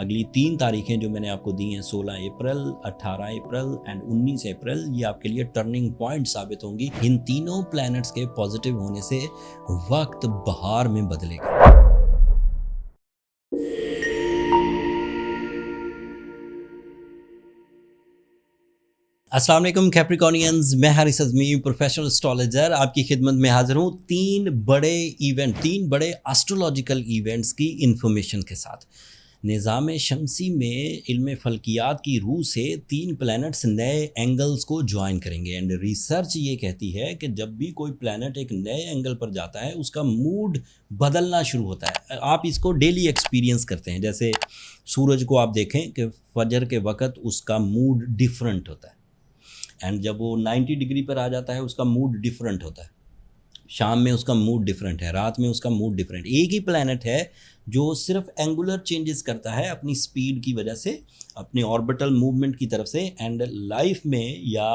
اگلی 3 تاریخیں جو میں نے آپ کو دی ہیں 16 اپریل 18 اپریل اینڈ 19 اپریل، یہ آپ کے لیے ٹرننگ پوائنٹ ثابت ہوں گی۔ ان تینوں پلانٹس کے پازیٹیو ہونے سے وقت بہار میں بدلے گا۔ السلام علیکم کیپریکونینز، میں حارث اعظمی پروفیشنل اسٹرالوجر آپ کی خدمت میں حاضر ہوں 3 بڑے اسٹرولوجیکل ایونٹس کی انفارمیشن کے ساتھ۔ نظام شمسی میں علم فلکیات کی روح سے 3 پلانٹس نئے اینگلز کو جوائن کریں گے، اینڈ ریسرچ یہ کہتی ہے کہ جب بھی کوئی پلانٹ ایک نئے اینگل پر جاتا ہے اس کا موڈ بدلنا شروع ہوتا ہے۔ آپ اس کو ڈیلی ایکسپیرینس کرتے ہیں، جیسے سورج کو آپ دیکھیں کہ فجر کے وقت اس کا موڈ ڈیفرنٹ ہوتا ہے، اینڈ جب وہ 90 ڈگری پر آ جاتا ہے اس کا موڈ ڈیفرنٹ ہوتا ہے، شام میں اس کا موڈ ڈیفرنٹ ہے، رات میں اس کا موڈ ڈیفرنٹ۔ ایک ہی پلانٹ ہے جو صرف اینگولر چینجز کرتا ہے اپنی سپیڈ کی وجہ سے، اپنے آربیٹل موومنٹ کی طرف سے، اینڈ لائف میں یا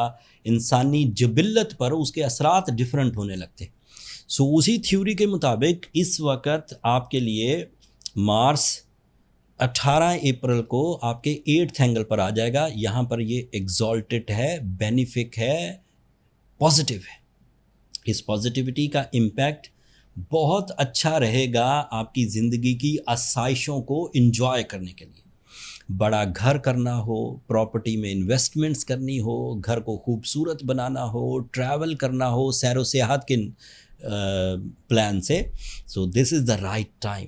انسانی جبلت پر اس کے اثرات ڈیفرنٹ ہونے لگتے ہیں۔ سو اسی تھیوری کے مطابق اس وقت آپ کے لیے مارس 18 اپریل کو آپ کے 8th اینگل پر آ جائے گا۔ یہاں پر یہ ایگزالٹڈ ہے، بینیفک ہے، پازیٹیو ہے۔ اس پازیٹیوٹی کا امپیکٹ بہت اچھا رہے گا آپ کی زندگی کی آسائشوں کو انجوائے کرنے کے لیے۔ بڑا گھر کرنا ہو، پراپرٹی میں انویسٹمنٹس کرنی ہو، گھر کو خوبصورت بنانا ہو، ٹریول کرنا ہو سیر و سیاحت کے پلان سے، سو دس از دا رائٹ ٹائم۔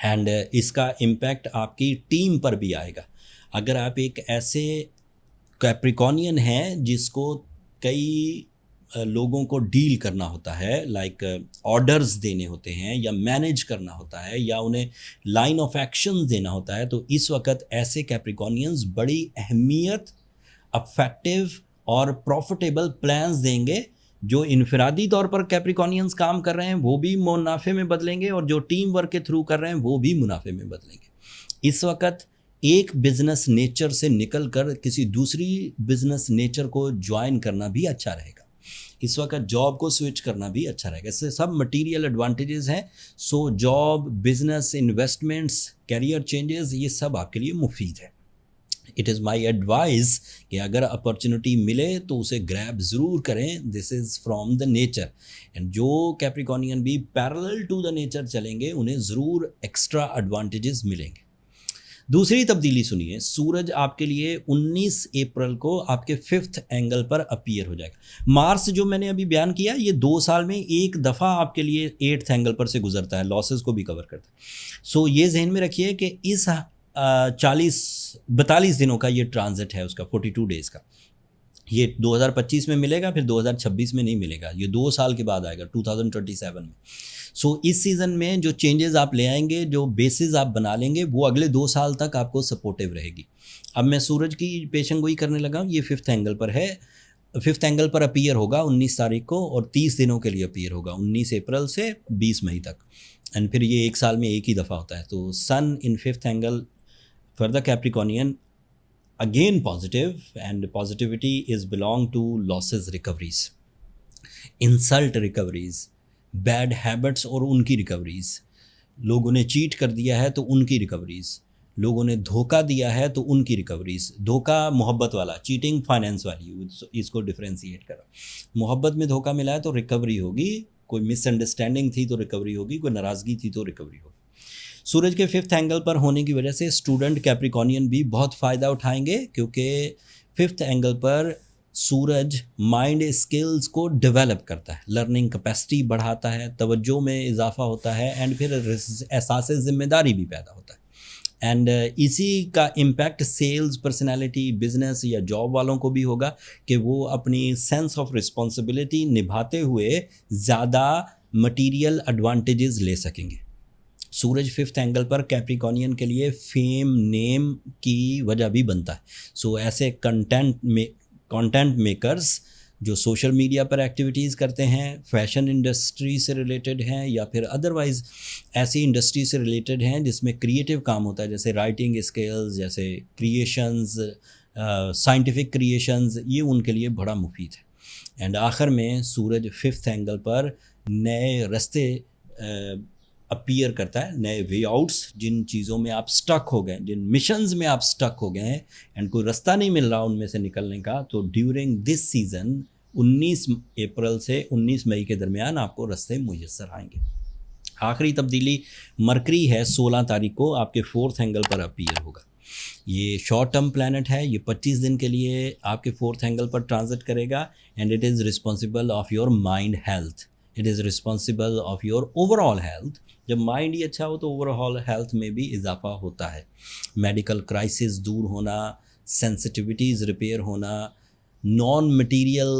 اینڈ اس کا امپیکٹ آپ کی ٹیم پر بھی آئے گا۔ اگر آپ ایک ایسے کیپریکونین ہیں جس کو کئی لوگوں کو ڈیل کرنا ہوتا ہے، لائک آرڈرز دینے ہوتے ہیں یا مینیج کرنا ہوتا ہے یا انہیں لائن آف ایکشنز دینا ہوتا ہے، تو اس وقت ایسے کیپریکونینز بڑی اہمیت، افیکٹو اور پروفٹیبل پلانز دیں گے۔ جو انفرادی طور پر کیپریکونینز کام کر رہے ہیں وہ بھی منافع میں بدلیں گے، اور جو ٹیم ورک کے تھرو کر رہے ہیں وہ بھی منافع میں بدلیں گے۔ اس وقت ایک بزنس نیچر سے نکل کر کسی دوسری بزنس نیچر کو جوائن کرنا بھی اچھا رہے گا۔ اس وقت جاب کو سوئچ کرنا بھی اچھا رہے گا۔ اس سے سب مٹیریل ایڈوانٹیجز ہیں۔ So job, business, investments, career changes, یہ سب آپ کے لیے مفید ہے۔ اٹ از مائی ایڈوائز کہ اگر اپرچونٹی ملے تو اسے گریب ضرور کریں۔ This is from the nature, and جو کیپریکونین بھی پیرلل ٹو دا نیچر چلیں گے انہیں ضرور ایکسٹرا ایڈوانٹیجز ملیں گے۔ دوسری تبدیلی سنیے، سورج آپ کے لیے 19 اپریل کو آپ کے 5th اینگل پر اپیئر ہو جائے گا۔ مارس جو میں نے ابھی بیان کیا یہ 2 سال میں ایک دفعہ آپ کے لیے 8th اینگل پر سے گزرتا ہے، لاسز کو بھی کور کرتا ہے۔ سو یہ ذہن میں رکھیے کہ اس 42 دنوں کا یہ ٹرانزٹ ہے، اس کا 42 ڈیز کا، یہ 2025 میں ملے گا، پھر 2026 میں نہیں ملے گا، یہ 2 سال کے بعد آئے گا 2027 میں۔ سو اس سیزن میں جو چینجز آپ لے آئیں گے، جو بیسز آپ بنا لیں گے، وہ اگلے 2 سال تک آپ کو سپورٹیو رہے گی۔ اب میں سورج کی پیشن گوئی کرنے لگا ہوں، یہ 5th اینگل پر ہے، 5th اینگل پر اپیئر ہوگا 19 تاریخ کو، اور 30 دنوں کے لیے اپیئر ہوگا 19 اپریل سے 20 مئی تک، اینڈ پھر یہ 1 سال میں ایک ہی دفعہ ہوتا ہے۔ تو سن ان 5th angle for the Capricornian, again positive, and positivity is belong to losses recoveries, insult recoveries, bad habits اور ان کی ریکوریز۔ لوگوں نے چیٹ کر دیا ہے تو ان کی ریکوریز، لوگوں نے دھوکہ دیا ہے تو ان کی ریکوریز۔ دھوکہ محبت والا، چیٹنگ فائنینس والی، اس کو ڈفرینسیٹ کرو۔ محبت میں دھوکہ ملا ہے تو ریکوری ہوگی، کوئی مس انڈرسٹینڈنگ تھی تو ریکوری ہوگی، کوئی ناراضگی تھی تو ریکوری ہوگی۔ سورج کے 5th اینگل پر ہونے کی وجہ سے اسٹوڈنٹ کیپریکونین بھی بہت فائدہ اٹھائیں گے، کیونکہ 5th اینگل پر سورج مائنڈ اسکلز کو ڈیولپ کرتا ہے، لرننگ کیپیسٹی بڑھاتا ہے، توجہ میں اضافہ ہوتا ہے، اینڈ پھر احساس ذمہ داری بھی پیدا ہوتا ہے۔ اینڈ اسی کا امپیکٹ سیلز پرسنالٹی، بزنس یا جاب والوں کو بھی ہوگا کہ وہ اپنی سینس آف رسپانسبلٹی نبھاتے ہوئے زیادہ مٹیریل ایڈوانٹیجز لے سکیں گے۔ سورج 5th اینگل پر کیپریکونین کے لیے فیم، نیم کی وجہ بھی بنتا ہے۔ سو ایسے کنٹینٹ میکرز جو سوشل میڈیا پر ایکٹیویٹیز کرتے ہیں، فیشن انڈسٹری سے ریلیٹڈ ہیں، یا پھر ادروائز ایسی انڈسٹری سے ریلیٹڈ ہیں جس میں کریٹیو کام ہوتا ہے، جیسے رائٹنگ اسکلز، جیسے کریشنز، سائنٹیفک کریشنز، یہ ان کے لیے بڑا مفید ہے۔ اینڈ آخر میں سورج 5th اینگل پر نئے رستے اپیئر کرتا ہے, نئے وے آؤٹس, جن چیزوں میں آپ سٹک ہو گئے, جن مشنز میں آپ سٹک ہو گئے ہیں اینڈ کوئی رستہ نہیں مل رہا ان میں سے نکلنے کا, تو ڈیورنگ دس سیزن 19 اپریل سے 19 مئی کے درمیان آپ کو رستے میسر آئیں گے. آخری تبدیلی مرکری ہے, 16 تاریخ کو آپ کے 4th اینگل پر اپیئر ہوگا. یہ شارٹ ٹرم پلانٹ ہے, یہ 25 دن کے لیے آپ کے 4th اینگل پر ٹرانزٹ کرے گا, and it is responsible of your mind health, it is responsible of your overall health. جب مائنڈ ہی اچھا ہو تو اوور آل ہیلتھ میں بھی اضافہ ہوتا ہے. میڈیکل کرائسس دور ہونا, سینسٹیوٹیز ریپیئر ہونا, نان مٹیریل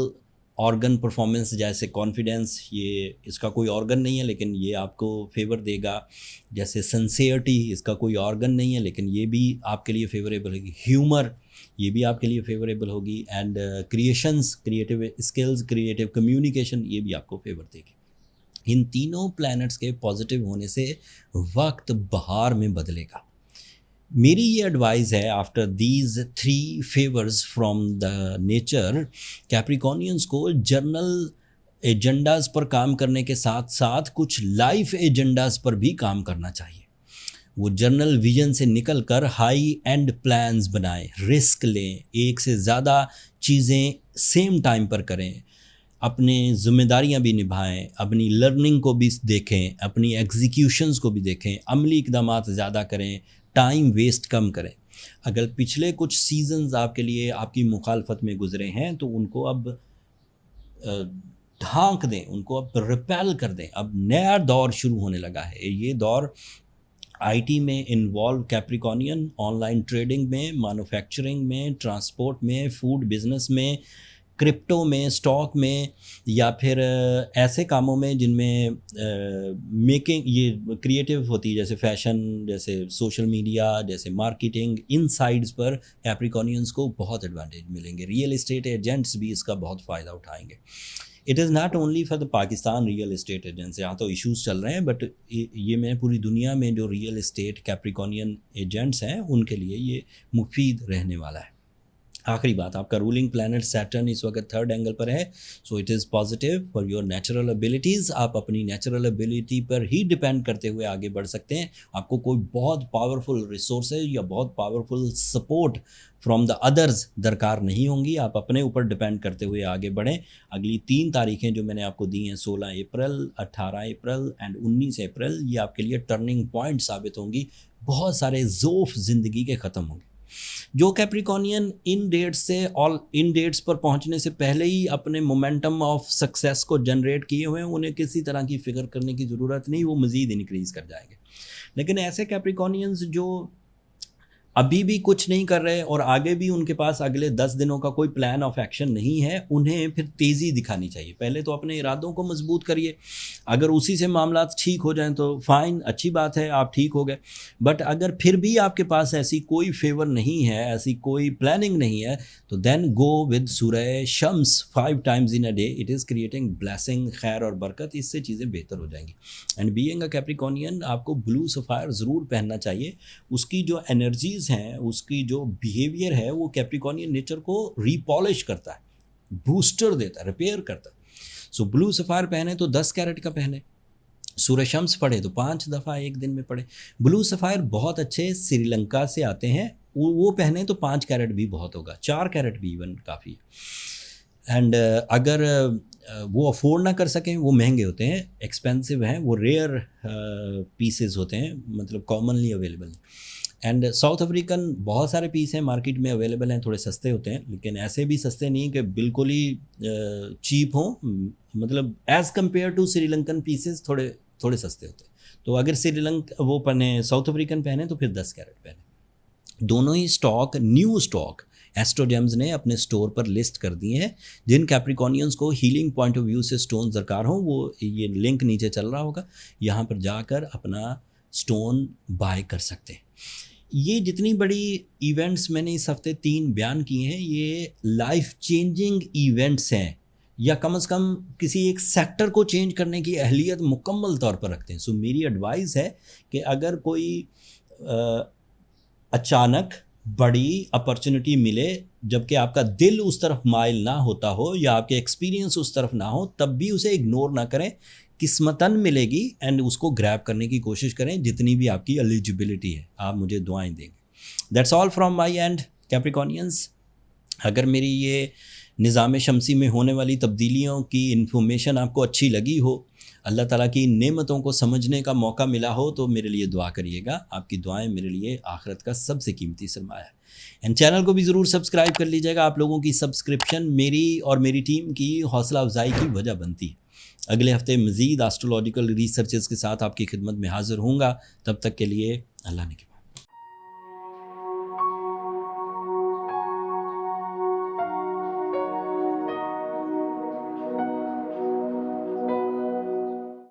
آرگن پرفارمنس جیسے کانفیڈنس, یہ اس کا کوئی آرگن نہیں ہے لیکن یہ آپ کو فیور دے گا. جیسے سنسیئرٹی, اس کا کوئی آرگن نہیں ہے لیکن یہ بھی آپ کے لیے فیوریبل ہوگی. ہیومر, یہ بھی آپ کے لیے فیوریبل ہوگی. And creations, creative skills, creative communication, یہ بھی آپ کو فیور دے گی. ان تینوں پلانٹس کے پازیٹیو ہونے سے وقت بہار میں بدلے گا. میری یہ ایڈوائز ہے, after these 3 favours from the nature, Capricornians کو جرنل ایجنڈاز پر کام کرنے کے ساتھ ساتھ کچھ لائف ایجنڈاز پر بھی کام کرنا چاہیے. وہ جرنل ویژن سے نکل کر ہائی اینڈ پلانز بنائیں, رسک لیں, ایک سے زیادہ چیزیں سیم ٹائم پر کریں, اپنے ذمہ داریاں بھی نبھائیں, اپنی لرننگ کو بھی دیکھیں, اپنی ایگزیکیوشنز کو بھی دیکھیں, عملی اقدامات زیادہ کریں, ٹائم ویسٹ کم کریں. اگر پچھلے کچھ سیزنز آپ کے لیے آپ کی مخالفت میں گزرے ہیں تو ان کو اب ڈھانک دیں, ان کو اب ریپیل کر دیں. اب نیا دور شروع ہونے لگا ہے. یہ دور آئی ٹی میں انوالو کیپریکونین, آن لائن ٹریڈنگ میں, مینوفیکچرنگ میں, ٹرانسپورٹ میں, فوڈ بزنس میں, کرپٹو میں, اسٹاک میں, یا پھر ایسے کاموں میں جن میں میکنگ یہ کریٹیو ہوتی ہے, جیسے فیشن, جیسے سوشل میڈیا, جیسے مارکیٹنگ. ان سائڈز پر کیپریکونینز کو بہت ایڈوانٹیج ملیں گے. ریئل اسٹیٹ ایجنٹس بھی اس کا بہت فائدہ اٹھائیں گے. It is not only for the Pakistan real estate agents, یہاں تو ایشوز چل رہے ہیں, بٹ یہ میں پوری دنیا میں جو ریئل اسٹیٹ کیپریکونین ایجنٹس ہیں ان کے لیے یہ مفید رہنے والا ہے. آخری بات, آپ کا رولنگ پلانٹ سیٹرن اس وقت 3rd اینگل پر ہے, so it is positive for your natural abilities. آپ اپنی نیچرل ابیلٹی پر ہی ڈپینڈ کرتے ہوئے آگے بڑھ سکتے ہیں. آپ کو کوئی بہت پاورفل ریسورسز یا بہت powerful support from the others درکار نہیں ہوں گی. آپ اپنے اوپر ڈپینڈ کرتے ہوئے آگے بڑھیں. اگلی 3 تاریخیں جو میں نے آپ کو دی ہیں, 16 اپریل, 18 اپریل اینڈ 19 اپریل, یہ آپ کے لیے ٹرننگ پوائنٹ ثابت ہوں گی. بہت سارے ذوف زندگی کے ختم ہوں گے. جو کیپریکونین ان ڈیٹس پر پہنچنے سے پہلے ہی اپنے مومنٹم آف سکسیس کو جنریٹ کیے ہوئے ہیں, انہیں کسی طرح کی فکر کرنے کی ضرورت نہیں, وہ مزید انکریز کر جائیں گے. لیکن ایسے کیپریکونینز جو ابھی بھی کچھ نہیں کر رہے اور آگے بھی ان کے پاس اگلے 10 دنوں کا کوئی پلان آف ایکشن نہیں ہے, انہیں پھر تیزی دکھانی چاہیے. پہلے تو اپنے ارادوں کو مضبوط کریے. اگر اسی سے معاملات ٹھیک ہو جائیں تو فائن, اچھی بات ہے, آپ ٹھیک ہو گئے. بٹ اگر پھر بھی آپ کے پاس ایسی کوئی فیور نہیں ہے, ایسی کوئی پلاننگ نہیں ہے, تو دین گو ود سورہ شمس 5 times in a day. It is creating blessing, خیر اور برکت. اس سے چیزیں بہتر ہو جائیں گی. اینڈ بینگ اے کیپریکونین, آپ کو بلو سفائر ضرور پہننا چاہیے. اس کی جو انرجیز ہیں, اس کی جو بیہیویئر ہے, وہ کیپریکونین نیچر کو ریپالش کرتا ہے, بوسٹر دیتا ہے, ریپیئر کرتا ہے. سو بلو سفائر پہنے تو 10 کیرٹ کا پہنے, سورہ شمس پڑھے تو 5 دفعہ ایک دن میں پڑھے. بلو سفائر بہت اچھے سری لنکا سے آتے ہیں, وہ پہنے تو 5 کیرٹ بھی بہت ہوگا, 4 کیرٹ بھی ایون کافی ہے. اینڈ اگر وہ افورڈ نہ کر سکیں, وہ مہنگے ہوتے ہیں, ایکسپینسو ہیں, وہ ریئر پیسز ہوتے ہیں, مطلب commonly available. And south African بہت سارے پیس ہیں مارکیٹ میں اویلیبل ہیں, تھوڑے سستے ہوتے ہیں, لیکن ایسے بھی سستے نہیں کہ بالکل ہی چیپ ہوں, مطلب as compare to Sri Lankan pieces تھوڑے سستے ہوتے ہیں. تو اگر وہ پہنے ساؤتھ افریقن پہنے تو پھر 10 کیرٹ پہنے. دونوں ہی نیو اسٹاک ایسٹروجیمز نے اپنے سٹور پر لسٹ کر دیے ہیں. جن کیپریکونینز کو ہیلنگ پوائنٹ آف ویو سے سٹونز درکار ہوں, وہ یہ لنک نیچے چل رہا ہوگا, یہاں پر جا کر اپنا سٹون بائی کر سکتے ہیں. یہ جتنی بڑی ایونٹس میں نے اس ہفتے 3 بیان کیے ہیں, یہ لائف چینجنگ ایونٹس ہیں, یا کم از کم کسی ایک سیکٹر کو چینج کرنے کی اہلیت مکمل طور پر رکھتے ہیں. سو میری ایڈوائز ہے کہ اگر کوئی اچانک بڑی اپرچونٹی ملے جب کہ آپ کا دل اس طرف مائل نہ ہوتا ہو یا آپ کے ایکسپیرینس اس طرف نہ ہو, تب بھی اسے اگنور نہ کریں. قسمتاً ملے گی اینڈ اس کو گریب کرنے کی کوشش کریں جتنی بھی آپ کی ایلیجبلٹی ہے. آپ مجھے دعائیں دیں گے. That's all from my end Capricornians. اگر میری یہ نظام شمسی میں ہونے والی تبدیلیوں کی انفارمیشن آپ کو اچھی لگی ہو, اللہ تعالیٰ کی نعمتوں کو سمجھنے کا موقع ملا ہو, تو میرے لیے دعا کریے گا. آپ کی دعائیں میرے لیے آخرت کا سب سے قیمتی سرمایہ ہے. اینڈ چینل کو بھی ضرور سبسکرائب کر لیجیے گا. آپ لوگوں کی سبسکرپشن میری اور میری ٹیم کی حوصلہ افزائی کی وجہ بنتی ہے. اگلے ہفتے مزید آسٹرولوجیکل ریسرچز کے ساتھ آپ کی خدمت میں حاضر ہوں گا. تب تک کے لیے اللہ نے